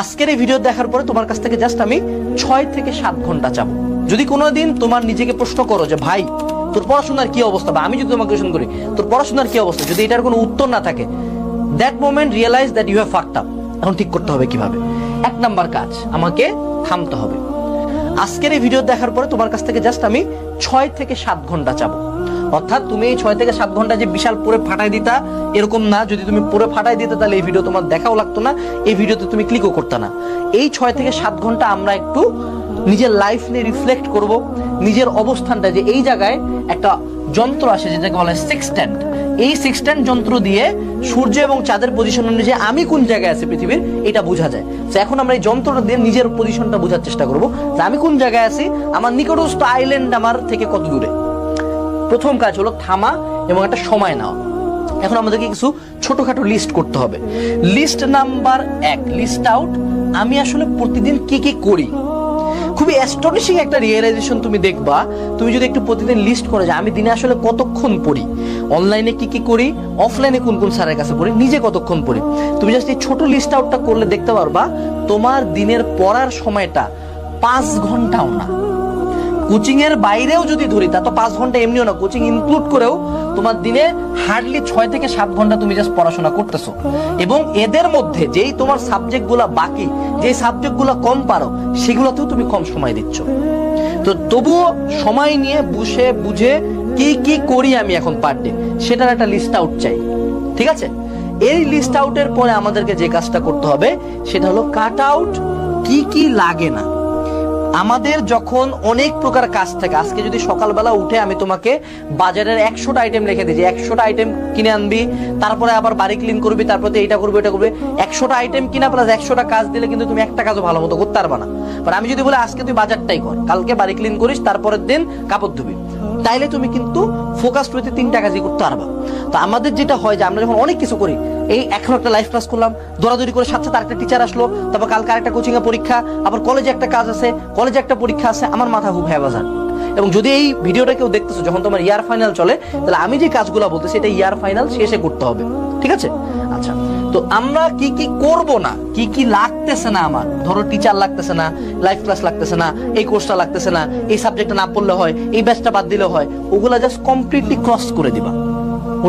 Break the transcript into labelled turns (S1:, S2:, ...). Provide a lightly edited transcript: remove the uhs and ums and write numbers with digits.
S1: আজকের এই ভিডিও দেখার পরে তোমার কাছ থেকে জাস্ট আমি 6 থেকে 7 ঘন্টা চাবো। যদি কোনোদিন তোমার নিজেকে প্রশ্ন করো যে ভাই তোর পড়াশোনার কি অবস্থা, বা আমি যদি তোমাকে কোয়েশ্চেন করি তোর পড়াশোনার কি অবস্থা, যদি এটার কোনো উত্তর না থাকে, that moment realise that you have fucked up. এখন ঠিক করতে হবে কিভাবে। 1 নাম্বার কাজ, আমাকে থামতে হবে। আজকের এই ভিডিও দেখার পরে তোমার কাছ থেকে জাস্ট আমি 6 থেকে 7 ঘন্টা চাবো। অর্থাৎ তুমি এই 6 থেকে 7 ঘন্টা যে বিশাল পুরো ফাটাই দিতা এরকম না। যদি তুমি পুরো ফাটাই দিতে তাহলে এই ভিডিও তোমার দেখাও লাগতো না, এই ভিডিওতে তুমি ক্লিকও করতে না। এই 6 থেকে 7 ঘন্টা আমরা একটু নিজের লাইফ নিয়ে রিফ্লেক্ট করব, নিজের অবস্থানটা, যে এই জায়গায় একটা যন্ত্র আসে যেটাকে বলা হয় সেক্সট্যান্ট। এই সেক্সট্যান্ট যন্ত্র দিয়ে সূর্য এবং চাঁদের পজিশন অনুযায়ী আমি কোন জায়গায় আছি পৃথিবীর এটা বোঝা যায়। তো এখন আমরা এই যন্ত্রটা দিয়ে নিজের পজিশনটা বোঝার চেষ্টা করব যে আমি কোন জায়গায় আছি, আমার নিকটস্থ আইল্যান্ড আমার থেকে কত দূরে। প্রথম কাজ হলো থামা এবং একটা সময় নেওয়া। এখন আমাদেরকে কিছু ছোটখাটো লিস্ট করতে হবে। লিস্ট নাম্বার 1, লিস্ট আউট আমি আসলে প্রতিদিন কি কি করি। খুবই অ্যাস্টনিশিং একটা রিয়েলাইজেশন তুমি দেখবা, তুমি যদি একটু প্রতিদিন লিস্ট করে যে আমি দিনে আসলে কতক্ষণ পড়ি, অনলাইনে কি কি করি, অফলাইনে কোন কোন স্যারের কাছে পড়ি, নিজে কতক্ষণ পড়ি। তুমি জাস্ট এই ছোট লিস্ট আউটটা করলে দেখতে পারবা তোমার দিনের পড়ার সময়টা 5 ঘন্টাও না। কোচিং এর বাইরেও যদি ধরি তা তো 5 ঘন্টা এমনিও না, কোচিং ইনক্লুড করেও তোমার দিনে হার্ডলি 6 থেকে 7 ঘন্টা তুমি জাস্ট পড়াশোনা করতেছো। এবং এদের মধ্যে যেই তোমার সাবজেক্টগুলো বাকি, যেই সাবজেক্টগুলো কম পারো সেগুলোতেও তুমি কম সময় দিচ্ছ। তো তবুও সময় নিয়ে বসে বুঝে কি কি করি আমি এখন পার ডে সেটার একটা লিস্ট আউট চাই, ঠিক আছে? এই লিস্ট আউটের পরে আমাদেরকে যে কাজটা করতে হবে সেটা হলো কাট আউট কি কি লাগে না। আমাদের যখন অনেক প্রকার কাজ থাকে, আজকে যদি সকালবেলা উঠে আমি তোমাকে বাজারের 100টা আইটেম রেখে দিই যে 100টা আইটেম কিনে আনবি, তারপরে আবার বাড়ি ক্লিন করবি, তারপরে এইটা করবি এটা করবি, 100টা আইটেম কিনা প্লাস 100টা কাজ দিলে কিন্তু তুমি একটা কাজও ভালো মতো করতে পারবা না। আর আমি যদি বলি আজকে তুই বাজারটাই কর, কালকে বাড়ি ক্লিন করিস, তারপরের দিন কাপড় ধুবি, তাইলে তুমি কিন্তু ফোকাস প্রতি 3টা কাজই করতে পারবা। তো আমাদের যেটা হয় যে আমরা যখন অনেক কিছু করি, এই এখন একটা লাইভ ক্লাস করলাম, দৌড়াদৌড়ি করে সাথে সাথে আরেকটা টিচার আসলো, তারপর কালকে আরেকটা কোচিং এ পরীক্ষা, আবার কলেজে একটা কাজ আছে, কলেজে একটা পরীক্ষা আছে, আমার মাথা খুব হ্যাবাজার। এবং যদি এই ভিডিওটা কেউ দেখতেছো যখন তোমার ইয়ার ফাইনাল চলে, তাহলে আমি যে কাজগুলো বলতেছি এটা ইয়ার ফাইনাল শেষে করতে হবে, ঠিক আছে? আচ্ছা, তো আমরা কি কি করব না, কি কি লাগতেছে না, আমার ধরো টিচার লাগতেছে না, লাইভ ক্লাস লাগতেছে না, এই কোর্সটা লাগতেছে না, এই সাবজেক্টটা না পড়লে হয়, এই ব্যাচটা বাদ দিলে হয়, ওগুলা জাস্ট কমপ্লিটলি ক্রস করে দিবা।